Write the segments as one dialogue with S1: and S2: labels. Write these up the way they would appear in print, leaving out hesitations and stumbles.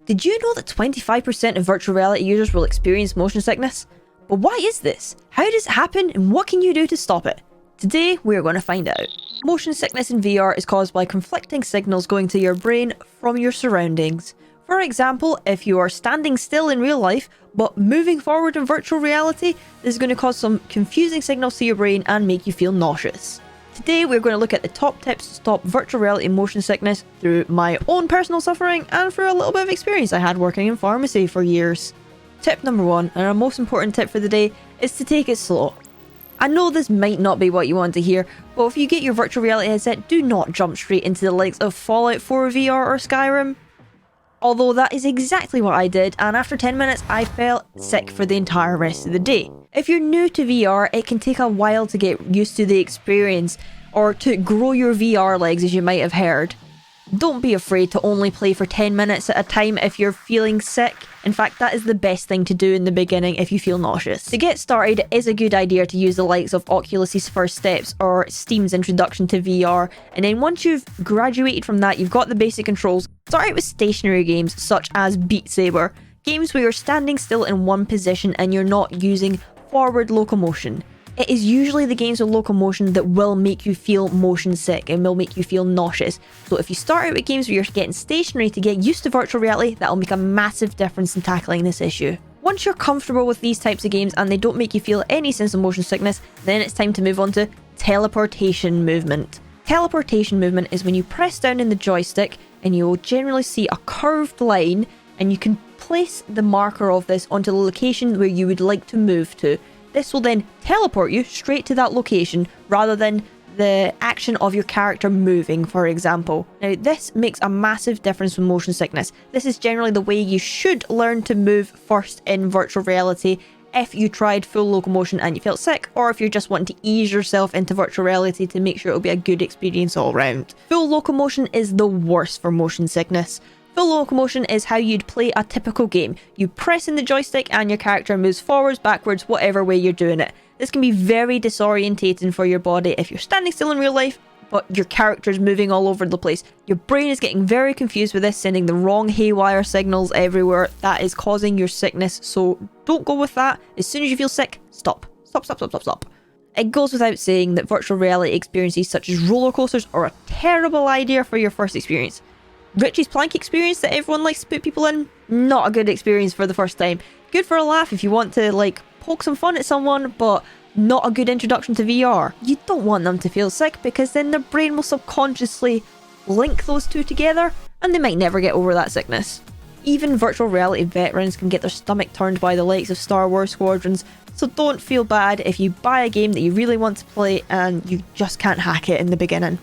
S1: Did you know that 25% of virtual reality users will experience motion sickness? But why is this? How does it happen and what can you do to stop it? Today, we're going to find out. Motion sickness in VR is caused by conflicting signals going to your brain from your surroundings. For example, if you are standing still in real life, but moving forward in virtual reality, this is going to cause some confusing signals to your brain and make you feel nauseous. Today, we're going to look at the top tips to stop virtual reality motion sickness through my own personal suffering and through a little bit of experience I had working in pharmacy for years. Tip number 1, and our most important tip for the day, is to take it slow. I know this might not be what you want to hear, but if you get your virtual reality headset, do not jump straight into the likes of Fallout 4 VR or Skyrim. Although that is exactly what I did, and after 10 minutes I felt sick for the entire rest of the day. If you're new to VR, it can take a while to get used to the experience, or to grow your VR legs, as you might have heard. Don't be afraid to only play for 10 minutes at a time if you're feeling sick. In fact, that is the best thing to do in the beginning if you feel nauseous. To get started, it is a good idea to use the likes of Oculus's First Steps or Steam's Introduction to VR, and then once you've graduated from that, you've got the basic controls. Start out with stationary games such as Beat Saber, games where you're standing still in one position and you're not using forward locomotion. It is usually the games with locomotion that will make you feel motion sick and will make you feel nauseous. So if you start out with games where you're getting stationary to get used to virtual reality, that'll make a massive difference in tackling this issue. Once you're comfortable with these types of games and they don't make you feel any sense of motion sickness, then it's time to move on to teleportation movement. Teleportation movement is when you press down in the joystick and you will generally see a curved line, and you can place the marker of this onto the location where you would like to move to. This will then teleport you straight to that location rather than the action of your character moving, for example. Now, this makes a massive difference with motion sickness. This is generally the way you should learn to move first in virtual reality if you tried full locomotion and you felt sick, or if you're just wanting to ease yourself into virtual reality to make sure it'll be a good experience all around. Full locomotion is the worst for motion sickness. Full locomotion is how you'd play a typical game. You press in the joystick and your character moves forwards, backwards, whatever way you're doing it. This can be very disorientating for your body if you're standing still in real life, but your character's moving all over the place. Your brain is getting very confused with this, sending the wrong haywire signals everywhere. That is causing your sickness, so don't go with that. As soon as you feel sick, stop. Stop. It goes without saying that virtual reality experiences such as roller coasters are a terrible idea for your first experience. Richie's Plank experience that everyone likes to put people in, not a good experience for the first time. Good for a laugh if you want to like poke some fun at someone, but not a good introduction to VR. You don't want them to feel sick because then their brain will subconsciously link those two together and they might never get over that sickness. Even virtual reality veterans can get their stomach turned by the likes of Star Wars Squadrons, so don't feel bad if you buy a game that you really want to play and you just can't hack it in the beginning.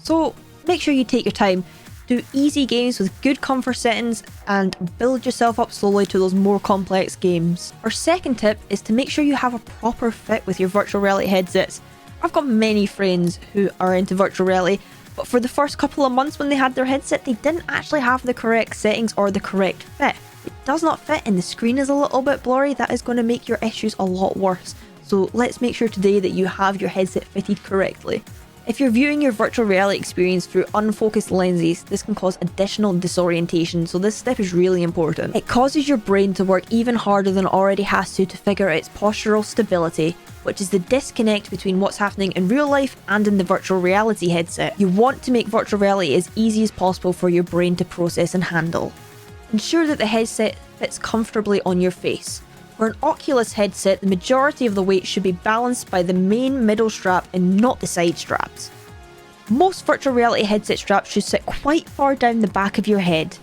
S1: So make sure you take your time. Do easy games with good comfort settings and build yourself up slowly to those more complex games. Our second tip is to make sure you have a proper fit with your virtual reality headsets. I've got many friends who are into virtual reality, but for the first couple of months when they had their headset, they didn't actually have the correct settings or the correct fit. It does not fit and the screen is a little bit blurry. That is going to make your issues a lot worse. So let's make sure today that you have your headset fitted correctly. If you're viewing your virtual reality experience through unfocused lenses, this can cause additional disorientation, so this step is really important. It causes your brain to work even harder than it already has to figure out its postural stability, which is the disconnect between what's happening in real life and in the virtual reality headset. You want to make virtual reality as easy as possible for your brain to process and handle. Ensure that the headset fits comfortably on your face. For an Oculus headset, the majority of the weight should be balanced by the main middle strap and not the side straps. Most virtual reality headset straps should sit quite far down the back of your head.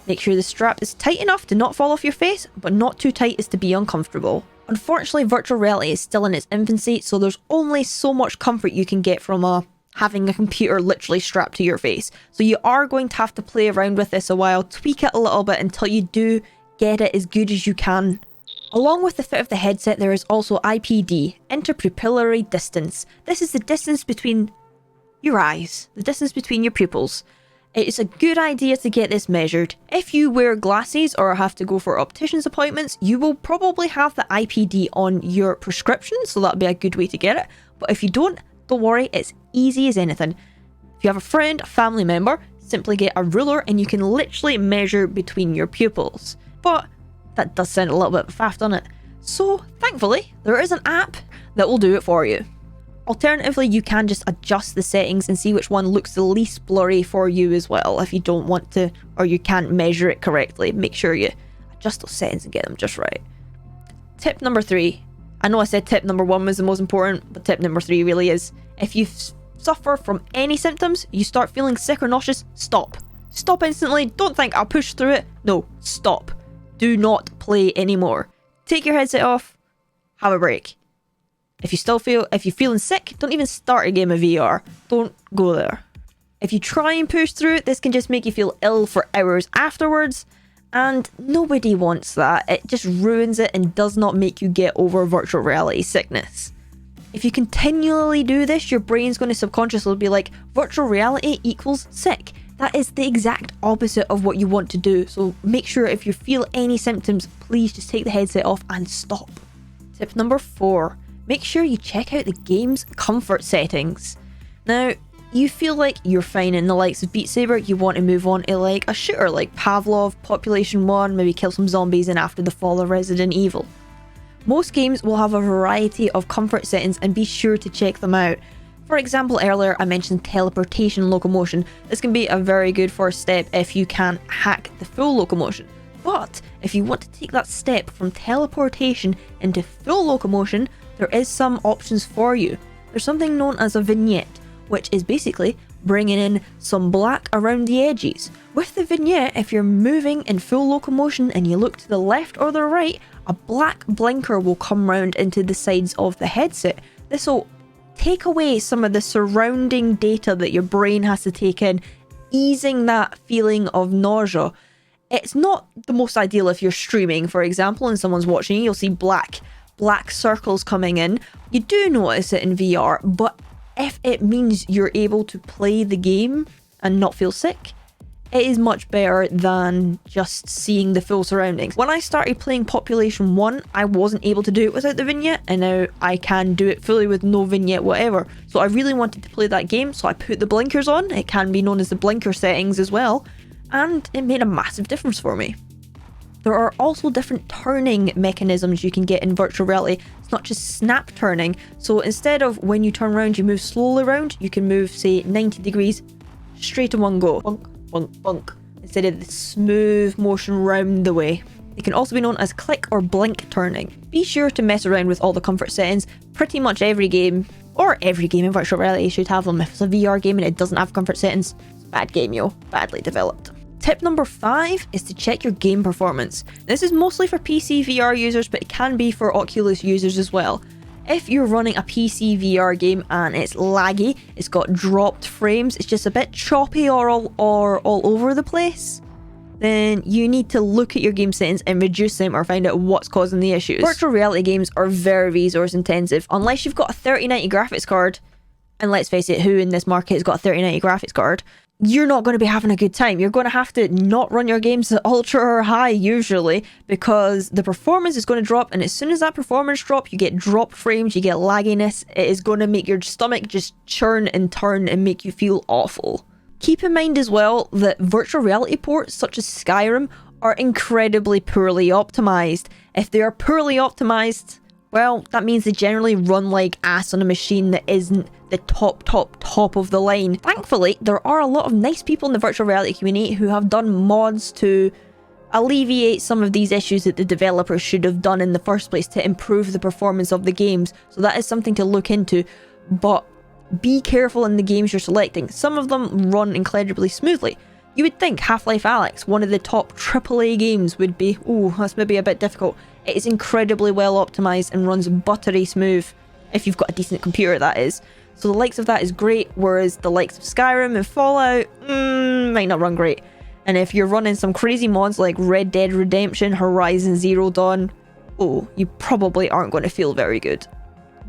S1: Make sure the strap is tight enough to not fall off your face, but not too tight as to be uncomfortable. Unfortunately, virtual reality is still in its infancy, so there's only so much comfort you can get from having a computer literally strapped to your face. So you are going to have to play around with this a while, tweak it a little bit until you do get it as good as you can. Along with the fit of the headset, there is also IPD, interpupillary distance. This is the distance between your eyes, the distance between your pupils. It is a good idea to get this measured. If you wear glasses or have to go for optician's appointments, you will probably have the IPD on your prescription, so that'll be a good way to get it. But if you don't worry, it's easy as anything. If you have a friend, a family member, simply get a ruler and you can literally measure between your pupils. But that does sound a little bit faff, doesn't it? So thankfully, there is an app that will do it for you. Alternatively, you can just adjust the settings and see which one looks the least blurry for you as well if you don't want to, or you can't measure it correctly. Make sure you adjust those settings and get them just right. Tip number 3. I know I said tip number 1 was the most important, but tip number 3 really is, if you suffer from any symptoms, you start feeling sick or nauseous, stop. Stop instantly. Don't think I'll push through it. No, stop. Do not play anymore. Take your headset off, have a break. If you're feeling sick, don't even start a game of VR. Don't go there. If you try and push through, this can just make you feel ill for hours afterwards, and nobody wants that. It just ruins it and does not make you get over virtual reality sickness. If you continually do this, your brain's going to subconsciously be like, virtual reality equals sick. That is the exact opposite of what you want to do. So make sure if you feel any symptoms, please just take the headset off and stop. Tip number 4. Make sure you check out the game's comfort settings. Now, you feel like you're fine in the likes of Beat Saber, you want to move on to like a shooter like Pavlov, Population 1, maybe kill some zombies in After the Fall of Resident Evil. Most games will have a variety of comfort settings and be sure to check them out. For example, earlier I mentioned teleportation locomotion. This can be a very good first step if you can hack the full locomotion. But if you want to take that step from teleportation into full locomotion, there is some options for you. There's something known as a vignette, which is basically bringing in some black around the edges. With the vignette, if you're moving in full locomotion and you look to the left or the right, a black blinker will come round into the sides of the headset. This will take away some of the surrounding data that your brain has to take in, easing that feeling of nausea. It's not the most ideal if you're streaming, for example, and someone's watching you, you'll see black circles coming in. You do notice it in VR, but if it means you're able to play the game and not feel sick, it is much better than just seeing the full surroundings. When I started playing Population 1, I wasn't able to do it without the vignette, and now I can do it fully with no vignette whatever. So I really wanted to play that game, so I put the blinkers on. It can be known as the blinker settings as well, and it made a massive difference for me. There are also different turning mechanisms you can get in virtual reality. It's not just snap turning. So instead of when you turn around, you move slowly around, you can move, say, 90 degrees straight in one go. Bunk, bunk, bunk. Instead of the smooth motion round the way. It can also be known as click or blink turning. Be sure to mess around with all the comfort settings. Pretty much every game, or every game in virtual reality should have them. If it's a VR game and it doesn't have comfort settings, it's a bad game, yo. Badly developed. Tip number 5 is to check your game performance. This is mostly for PC VR users, but it can be for Oculus users as well. If you're running a PC VR game and it's laggy, it's got dropped frames, it's just a bit choppy or all over the place, then you need to look at your game settings and reduce them or find out what's causing the issues. Virtual reality games are very resource intensive. Unless you've got a 3090 graphics card, and let's face it, who in this market has got a 3090 graphics card, you're not going to be having a good time. You're going to have to not run your games at ultra or high usually, because the performance is going to drop, and as soon as that performance drop, you get dropped frames, you get lagginess. It is going to make your stomach just churn and turn and make you feel awful. Keep in mind as well that virtual reality ports such as Skyrim are incredibly poorly optimized. If they are poorly optimized, well, that means they generally run like ass on a machine that isn't the top of the line. Thankfully, there are a lot of nice people in the virtual reality community who have done mods to alleviate some of these issues that the developers should have done in the first place to improve the performance of the games. So that is something to look into, but be careful in the games you're selecting. Some of them run incredibly smoothly. You would think Half-Life Alyx, one of the top AAA games, would be, oh, that's maybe a bit difficult. It is incredibly well optimized and runs buttery smooth, if you've got a decent computer, that is. So the likes of that is great, whereas the likes of Skyrim and Fallout might not run great. And if you're running some crazy mods like Red Dead Redemption, Horizon Zero Dawn, oh, you probably aren't going to feel very good.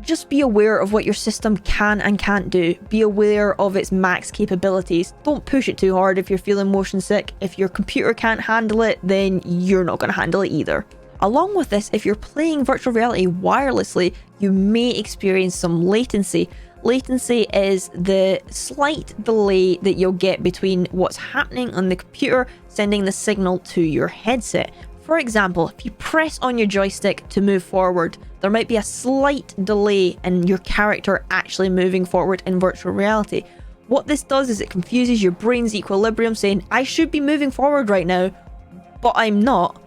S1: Just be aware of what your system can and can't do. Be aware of its max capabilities. Don't push it too hard if you're feeling motion sick. If your computer can't handle it, then you're not going to handle it either. Along with this, if you're playing virtual reality wirelessly, you may experience some latency. Latency is the slight delay that you'll get between what's happening on the computer sending the signal to your headset. For example, if you press on your joystick to move forward, there might be a slight delay in your character actually moving forward in virtual reality. What this does is it confuses your brain's equilibrium, saying, I should be moving forward right now, but I'm not.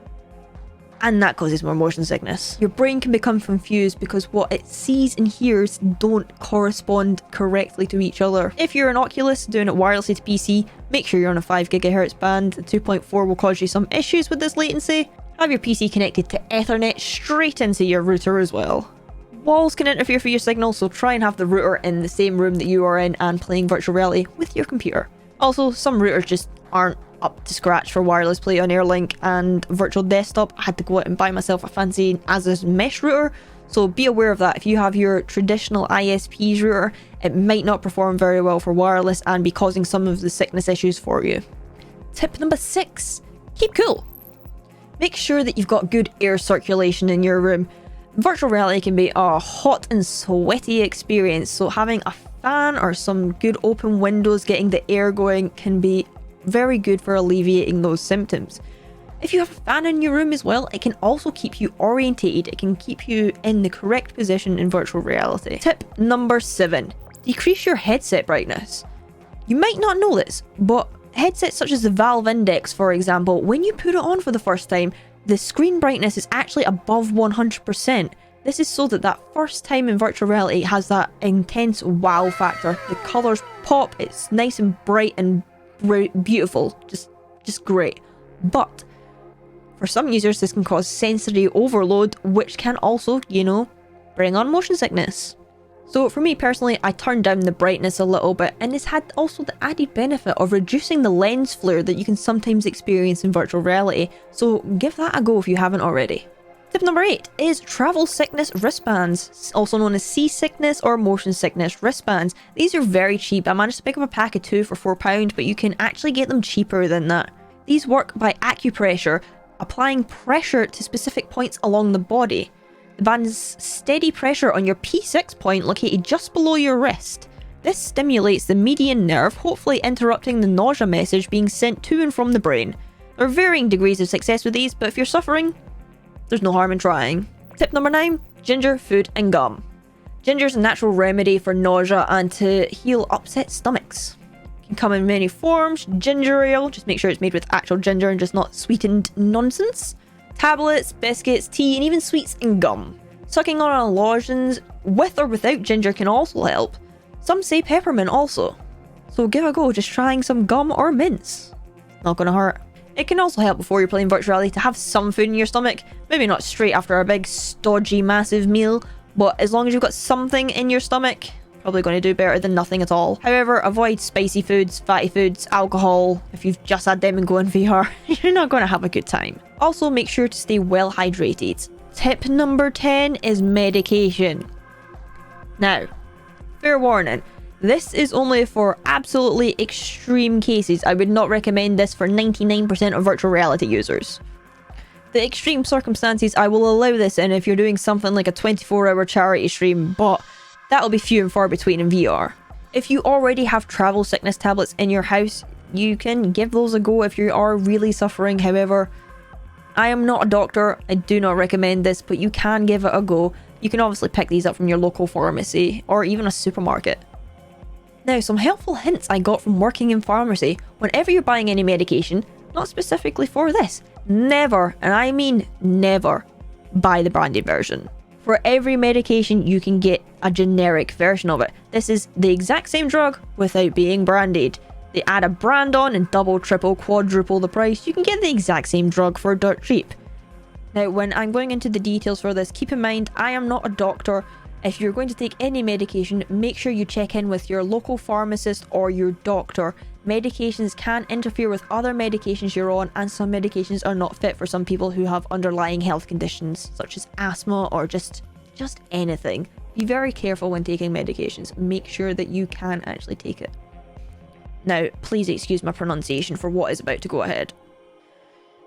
S1: And that causes more motion sickness. Your brain can become confused because what it sees and hears don't correspond correctly to each other. If you're an Oculus doing it wirelessly to PC, make sure you're on a 5 GHz band. The 2.4 will cause you some issues with this latency. Have your PC connected to Ethernet straight into your router as well. Walls can interfere for your signal, so try and have the router in the same room that you are in and playing virtual reality with your computer. Also, some routers just aren't up to scratch for wireless play on Airlink and virtual desktop. I had to go out and buy myself a fancy Asus mesh router, so be aware of that. If you have your traditional ISP's router, it might not perform very well for wireless and be causing some of the sickness issues for you. Tip number 6, keep cool. Make sure that you've got good air circulation in your room. Virtual reality can be a hot and sweaty experience, so having a fan or some good open windows getting the air going can be very good for alleviating those symptoms. If you have a fan in your room as well, it can also keep you orientated. It can keep you in the correct position in virtual reality. Tip number 7, decrease your headset brightness. You might not know this, but headsets such as the Valve Index, for example, when you put it on for the first time, the screen brightness is actually above 100%. This is so that first time in virtual reality has that intense wow factor. The colours pop, it's nice and bright and beautiful, just great. But for some users this can cause sensory overload, which can also, bring on motion sickness. So for me personally, I turned down the brightness a little bit, and this had also the added benefit of reducing the lens flare that you can sometimes experience in virtual reality, so give that a go if you haven't already. Tip number 8 is travel sickness wristbands, also known as seasickness or motion sickness wristbands. These are very cheap. I managed to pick up a pack of 2 for £4, but you can actually get them cheaper than that. These work by acupressure, applying pressure to specific points along the body. The band's steady pressure on your P6 point located just below your wrist. This stimulates the median nerve, hopefully interrupting the nausea message being sent to and from the brain. There are varying degrees of success with these, but if you're suffering, there's no harm in trying. Tip number 9, ginger, food and gum. Ginger is a natural remedy for nausea and to heal upset stomachs. It can come in many forms. Ginger ale, just make sure it's made with actual ginger and just not sweetened nonsense. Tablets, biscuits, tea and even sweets and gum. Sucking on a lozenge with or without ginger can also help. Some say peppermint also. So give a go, just trying some gum or mints. Not gonna hurt. It can also help before you're playing virtual reality to have some food in your stomach. Maybe not straight after a big, stodgy, massive meal, but as long as you've got something in your stomach, probably going to do better than nothing at all. However, avoid spicy foods, fatty foods, alcohol. If you've just had them and go in VR, you're not going to have a good time. Also, make sure to stay well hydrated. Tip number 10 is medication. Now, fair warning. This is only for absolutely extreme cases. I would not recommend this for 99% of virtual reality users. The extreme circumstances, I will allow this in if you're doing something like a 24-hour charity stream, but that'll be few and far between in VR. If you already have travel sickness tablets in your house, you can give those a go if you are really suffering. However, I am not a doctor, I do not recommend this, but you can give it a go. You can obviously pick these up from your local pharmacy or even a supermarket. Now, some helpful hints I got from working in pharmacy. Whenever you're buying any medication, not specifically for this, never, and I mean never, buy the branded version. For every medication, you can get a generic version of it. This is the exact same drug without being branded. They add a brand on and double, triple, quadruple the price. You can get the exact same drug for dirt cheap. Now, when I'm going into the details for this, keep in mind, I am not a doctor. If you're going to take any medication, make sure you check in with your local pharmacist or your doctor. Medications can interfere with other medications you're on, and some medications are not fit for some people who have underlying health conditions, such as asthma or just anything. Be very careful when taking medications. Make sure that you can actually take it. Now, please excuse my pronunciation for what is about to go ahead.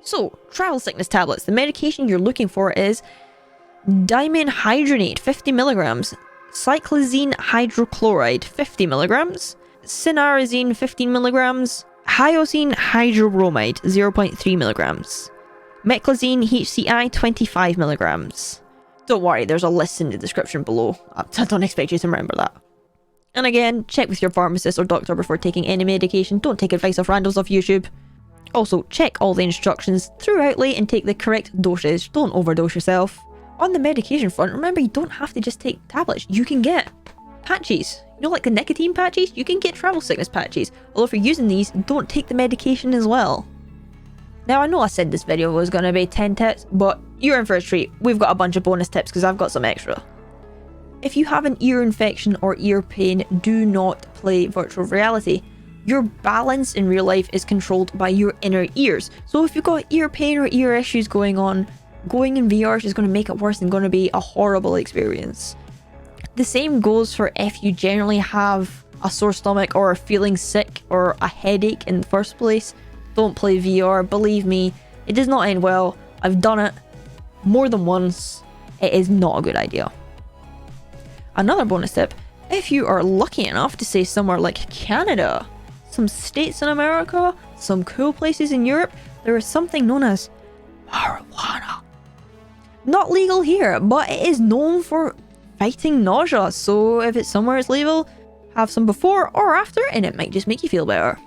S1: So, travel sickness tablets. The medication you're looking for is dimenhydrinate, 50 milligrams. cyclazine hydrochloride 50 milligrams, cynarazine 15 milligrams, hyoscine hydrobromide 0.3 milligrams, meclizine HCI 25 milligrams. Don't worry, there's a list in the description below. I don't expect you to remember that. And again, check with your pharmacist or doctor before taking any medication. Don't take advice of randos off YouTube. Also, check all the instructions throughoutly and take the correct dosage. Don't overdose yourself. On the medication front, remember you don't have to just take tablets. You can get patches. You know, like the nicotine patches? You can get travel sickness patches. Although if you're using these, don't take the medication as well. Now, I know I said this video was going to be 10 tips, but you're in for a treat. We've got a bunch of bonus tips because I've got some extra. If you have an ear infection or ear pain, do not play virtual reality. Your balance in real life is controlled by your inner ears. So if you've got ear pain or ear issues going on, going in VR is going to make it worse and going to be a horrible experience. The same goes for if you generally have a sore stomach or are feeling sick or a headache in the first place. Don't play VR. Believe me, it does not end well. I've done it more than once. It is not a good idea. Another bonus tip, if you are lucky enough to stay somewhere like Canada, some states in America, some cool places in Europe, there is something known as marijuana. Not legal here, but it is known for fighting nausea, so if it's somewhere it's legal, have some before or after and it might just make you feel better.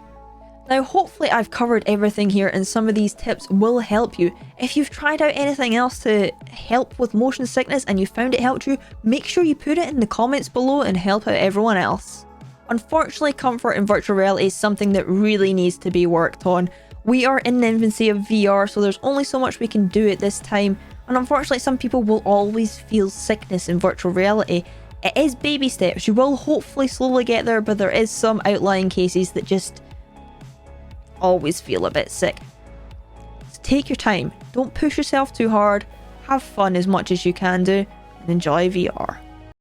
S1: Now hopefully I've covered everything here and some of these tips will help you. If you've tried out anything else to help with motion sickness and you found it helped you, make sure you put it in the comments below and help out everyone else. Unfortunately, comfort in virtual reality is something that really needs to be worked on. We are in the infancy of VR, so there's only so much we can do at this time, and unfortunately some people will always feel sickness in virtual reality. It is baby steps, you will hopefully slowly get there, but there is some outlying cases that just always feel a bit sick. So take your time, don't push yourself too hard, have fun as much as you can do, and enjoy VR.